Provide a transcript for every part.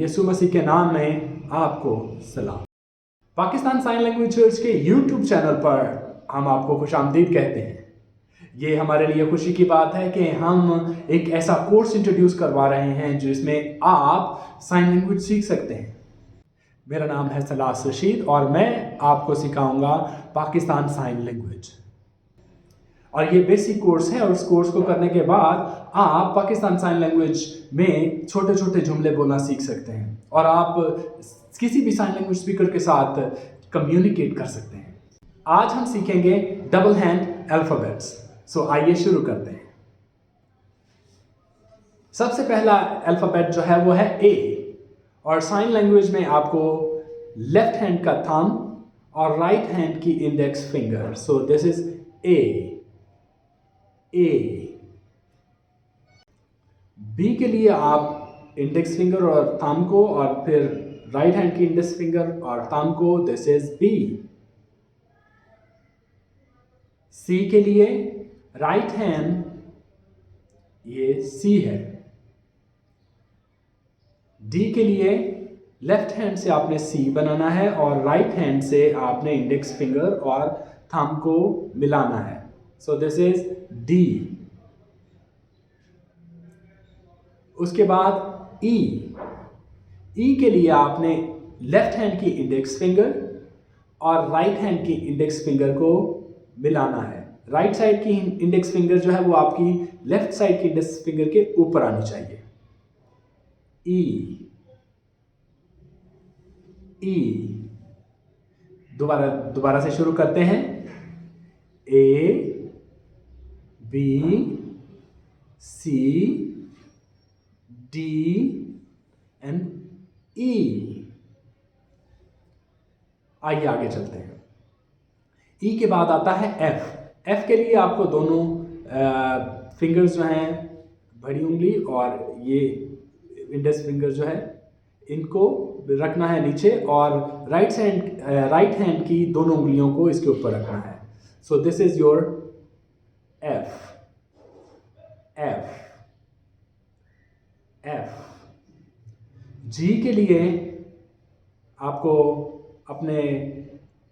यीशु मसीह के नाम में आपको सलाम। पाकिस्तान साइन लैंग्वेज चर्च के यूट्यूब चैनल पर हम आपको खुशामदीद कहते हैं। ये हमारे लिए खुशी की बात है कि हम एक ऐसा कोर्स इंट्रोड्यूस करवा रहे हैं जिसमें आप साइन लैंग्वेज सीख सकते हैं। मेरा नाम है सलास रशीद और मैं आपको सिखाऊंगा पाकिस्तान साइन लैंग्वेज। और ये बेसिक कोर्स है और उस कोर्स को करने के बाद आप पाकिस्तान साइन लैंग्वेज में छोटे छोटे जुमले बोलना सीख सकते हैं और आप किसी भी साइन लैंग्वेज स्पीकर के साथ कम्युनिकेट कर सकते हैं। आज हम सीखेंगे डबल हैंड अल्फ़ाबेट्स। सो आइए शुरू करते हैं। सबसे पहला अल्फ़ाबेट जो है वो है ए और साइन लैंग्वेज में आपको लेफ्ट हैंड का थंब और राइट हैंड की index finger. So this is A. B के लिए आप इंडेक्स फिंगर और थंब को और फिर राइट हैंड की इंडेक्स फिंगर और थंब को, दिस इज बी। सी के लिए राइट हैंड, ये सी है। डी के लिए लेफ्ट हैंड से आपने सी बनाना है और राइट हैंड से आपने इंडेक्स फिंगर और थंब को मिलाना है। So this is D. उसके बाद ई के लिए आपने लेफ्ट हैंड की इंडेक्स फिंगर और राइट हैंड की इंडेक्स फिंगर को मिलाना है। राइट साइड की इंडेक्स फिंगर जो है वो आपकी लेफ्ट साइड की इंडेक्स फिंगर के ऊपर आनी चाहिए। ई दोबारा से शुरू करते हैं। A, B, C, D and ई। आइए आगे चलते हैं। ई के बाद आता है एफ। एफ के लिए आपको दोनों फिंगर्स जो हैं, बड़ी उंगली और ये इंडेक्स फिंगर जो है, इनको रखना है नीचे और राइट हैंड की दोनों उंगलियों को इसके ऊपर रखना है। So this is your F. G के लिए आपको अपने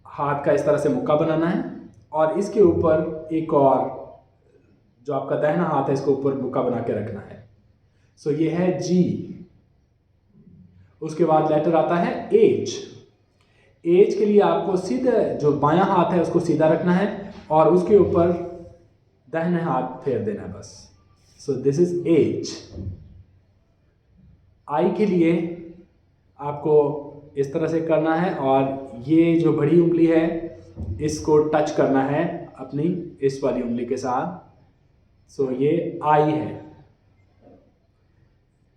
हाथ का इस तरह से मुक्का बनाना है और इसके ऊपर एक और जो आपका दाहिना हाथ है इसके ऊपर मुक्का बना के रखना है। सो ये है जी। उसके बाद लेटर आता है एच। एच के लिए आपको सीधा जो बायां हाथ है उसको सीधा रखना है और उसके ऊपर दाहिने हाथ फेर देना है बस। So this is H. I के लिए आपको इस तरह से करना है और ये जो बड़ी उंगली है इसको टच करना है अपनी इस वाली उंगली के साथ। सो ये आई है।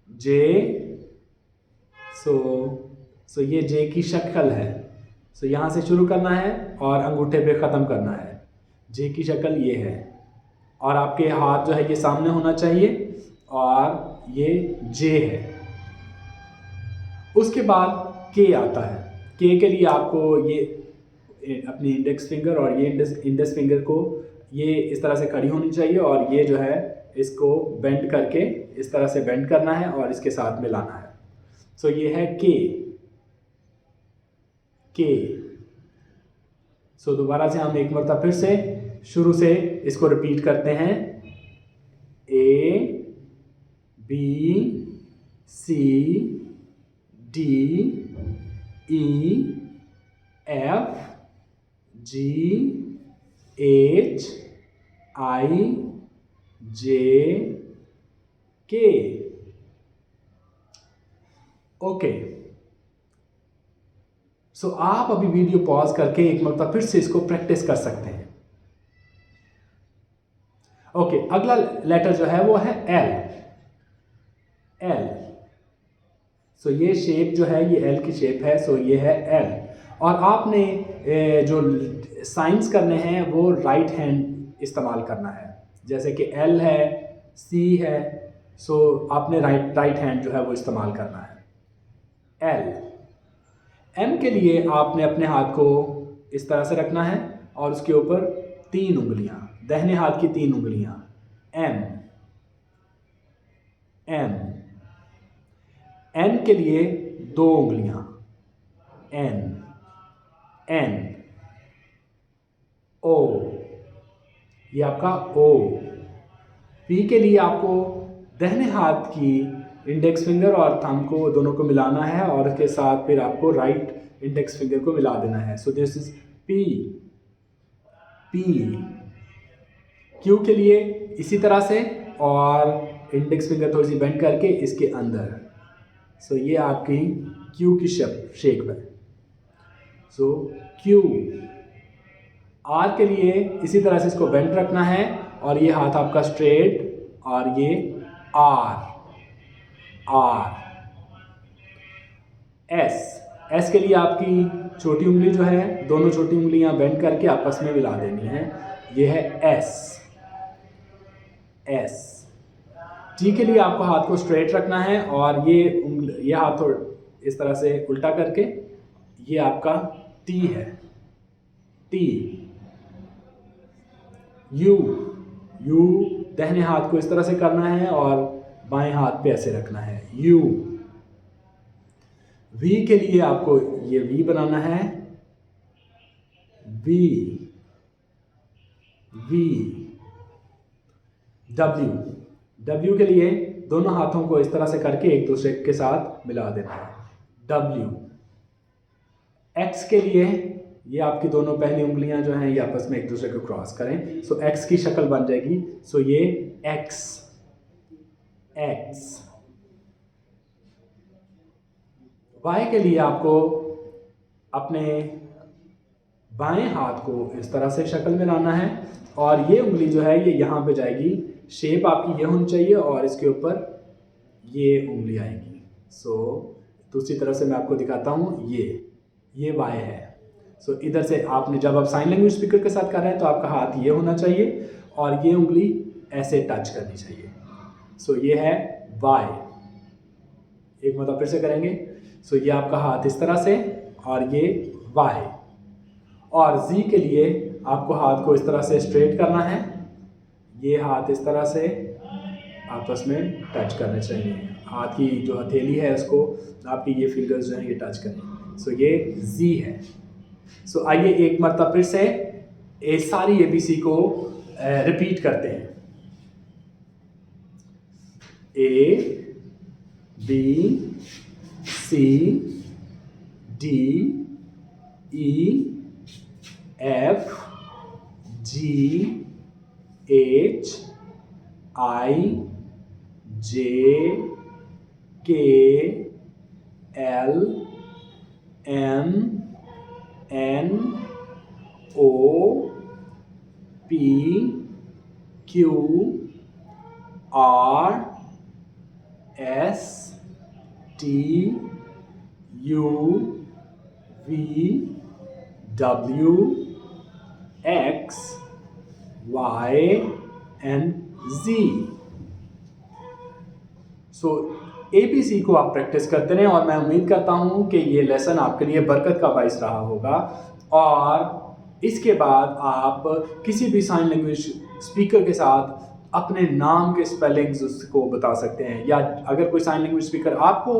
जे, सो ये जे की शक्ल है। सो यहाँ से शुरू करना है और अंगूठे पे ख़त्म करना है। जे की शक्ल ये है और आपके हाथ जो है ये सामने होना चाहिए और ये जे है। उसके बाद के आता है। के लिए आपको ये अपनी इंडेक्स फिंगर और ये इंडेक्स फिंगर को ये इस तरह से खड़ी होनी चाहिए और ये जो है इसको बेंड करके इस तरह से बेंड करना है और इसके साथ मिलाना है। सो ये है के। सो दोबारा से हम एक मरतबा फिर से शुरू से इसको रिपीट करते हैं। A, B, C, D, E, F, G, H, I, J, के। ओके। सो आप अभी वीडियो पॉज करके एक मरतबा फिर से इसको प्रैक्टिस कर सकते हैं। ओके, अगला लेटर जो है वो है एल। सो ये शेप जो है ये एल की शेप है। सो ये है एल और आपने जो साइंस करने हैं वो राइट हैंड इस्तेमाल करना है। जैसे कि एल है, सी है, सो आपने राइट हैंड जो है वो इस्तेमाल करना है। एल। एम के लिए आपने अपने हाथ को इस तरह से रखना है और उसके ऊपर 3 उंगलियां, दाहिने हाथ की 3 उंगलियां। एम। एन के लिए 2 उंगलियां, एन, एन, ओ, ये आपका ओ। पी के लिए आपको दाहिने हाथ की इंडेक्स फिंगर और थंब को दोनों को मिलाना है और उसके साथ फिर आपको राइट इंडेक्स फिंगर को मिला देना है। So this is P, P. Q के लिए इसी तरह से और इंडेक्स फिंगर थोड़ी सी बेंड करके इसके अंदर। सो ये आपकी क्यू की शेप है। सो क्यू। आर के लिए इसी तरह से इसको बेंड रखना है और ये हाथ आपका स्ट्रेट और ये आर, आर। एस, एस के लिए आपकी छोटी उंगली जो है, दोनों छोटी उंगलियां बेंड करके आपस में मिला देनी है। ये है एस, एस। टी के लिए आपको हाथ को स्ट्रेट रखना है और ये हाथ इस तरह से उल्टा करके ये आपका टी है, टी। यू, यू दाहिने हाथ को इस तरह से करना है और बाएं हाथ पे ऐसे रखना है, यू। वी के लिए आपको ये वी बनाना है, वी, वी। डब्ल्यू, डब्ल्यू के लिए दोनों हाथों को इस तरह से करके एक दूसरे के साथ मिला देना है, डब्ल्यू। एक्स के लिए ये आपकी दोनों पहली उंगलियां जो हैं ये आपस में एक दूसरे को क्रॉस करें। सो एक्स की शक्ल बन जाएगी। सो ये एक्स, एक्स। वाई के लिए आपको अपने बाएं हाथ को इस तरह से शक्ल में लाना है और ये उंगली जो है ये यहाँ पे जाएगी। शेप आपकी ये होनी चाहिए और इसके ऊपर ये उंगली आएगी। सो दूसरी तरफ से मैं आपको दिखाता हूँ, ये वाई है। सो इधर से आपने जब आप साइन लैंग्वेज स्पीकर के साथ कर रहे हैं तो आपका हाथ ये होना चाहिए और ये उंगली ऐसे टच करनी चाहिए। सो ये है वाई। एक मतलब फिर से करेंगे। सो ये आपका हाथ इस तरह से और ये वाई। और जी के लिए आपको हाथ को इस तरह से स्ट्रेट करना है, ये हाथ इस तरह से आपस में टच करने चाहिए। हाथ की जो हथेली है उसको आपकी ये फिंगर्स जो हैं ये टच करें। सो ये जी है। सो आइए एक मरतबा फिर से सारी एबीसी को रिपीट करते हैं। A, B, C, D, E, F, G, H, I, J, K, L, M, N, O, P, Q, R, S, T, U, V, W, X, Y and Z. So ABC को आप practice करते रहें और मैं उम्मीद करता हूं कि ये लेसन आपके लिए बरकत का बाइस रहा होगा और इसके बाद आप किसी भी साइन लैंग्वेज स्पीकर के साथ अपने नाम के स्पेलिंग्स उसको बता सकते हैं, या अगर कोई साइन लैंग्वेज स्पीकर आपको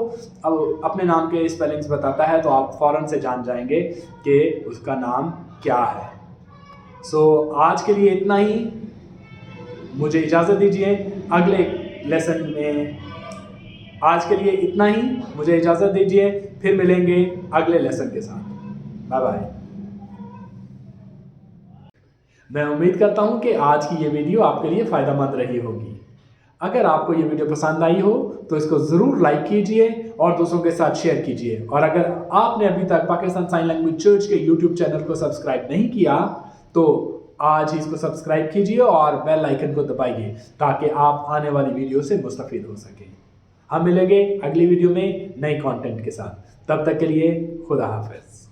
अपने नाम के स्पेलिंग्स बताता है तो आप फ़ौरन से जान जाएंगे कि उसका नाम क्या है। सो आज के लिए इतना ही, मुझे इजाज़त दीजिए। अगले लेसन में आज के लिए इतना ही, मुझे इजाज़त दीजिए। फिर मिलेंगे अगले लेसन के साथ। Bye bye. मैं उम्मीद करता हूं कि आज की ये वीडियो आपके लिए फ़ायदेमंद रही होगी। अगर आपको ये वीडियो पसंद आई हो तो इसको ज़रूर लाइक कीजिए और दूसरों के साथ शेयर कीजिए। और अगर आपने अभी तक पाकिस्तान साइन लैंग्वेज चर्च के यूट्यूब चैनल को सब्सक्राइब नहीं किया तो आज ही इसको सब्सक्राइब कीजिए और बेल आइकन को दबाइए ताकि आप आने वाली वीडियो से मुस्तफ़ीद हो सकें। हम मिलेंगे अगली वीडियो में नई कंटेंट के साथ। तब तक के लिए खुदा हाफिज़।